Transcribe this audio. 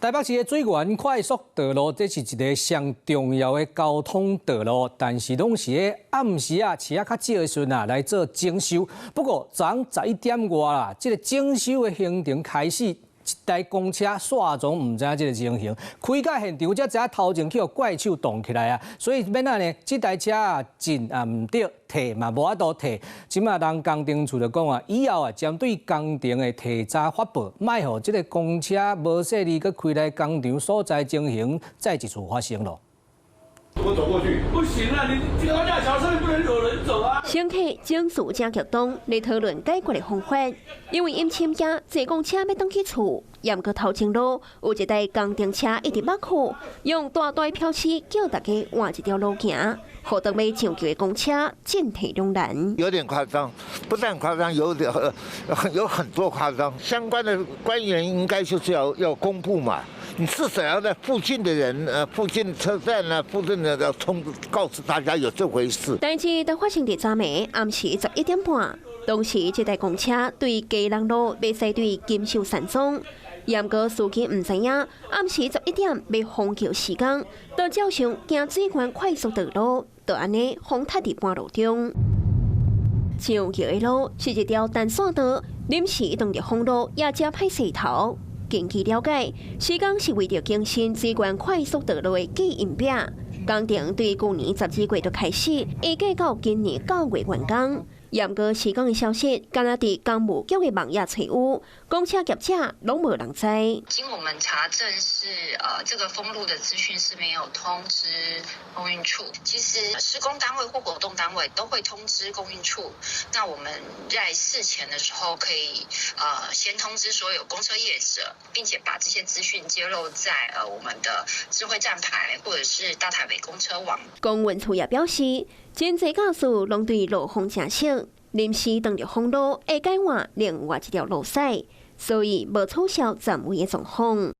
台北市的水源快速道路，這是一個上重要的交通道路，但是攏是喺暗時啊，車較少的時陣來做整修。不過昨11點外啦，這個整修的行程開始。 一台公車煞總唔知影這個情形，開到現場才知影頭前去互怪手動起來啊！所以免啊呢，這台車啊進啊唔得退嘛，無法度退。即馬人工程處就講啊，以後啊針對工程的提早發布，賣互這個公車無勢力去開來工場所在情形再一次發生咯。 我走過去，不行啊！你這條大橋上面不能有人走啊！乘客正事正激動，來討論解決的方法。因為因親家坐公車要回去厝，也毋過頭前路有一台工程車一直抹去，用大大標示叫大家換一條路行，好等要上橋的公車進退兩難。有點誇張，不但誇張，有很多誇張。相關的官員應該就是要公布嘛。 你至少要在附近的人，附近車站啊，附近的要告訴大家有這回事。代志都發生在昨暝暗時11點半，當時這台公車對基隆路要駛對金秀山莊，也毋過司機唔知影暗時11點要封橋時間，就照常行水源快速道路，就安尼封塌佇半路中。上橋的路是一條單線道，臨時當日封路也真歹勢頭。 根據了解，時間是為了更新水源快速道路的記印表。工程對去年12月就開始，預計到今年9月完工。也毋過時間的消息，敢若佇工務局的網頁找有，公車業者攏無人知。經我們查證是，這個封路的資訊是沒有通知公運處。其實施工單位或活動單位都會通知公運處。那我們在事前的時候，可以先通知所有公車業者，並且把這些資訊揭露在我們的智慧站牌或者是大台北公車網。公運處也表示，真濟駕駛攏對路況正熟，臨時當日封路會改換另外一條路線，所以無取消站位的狀況。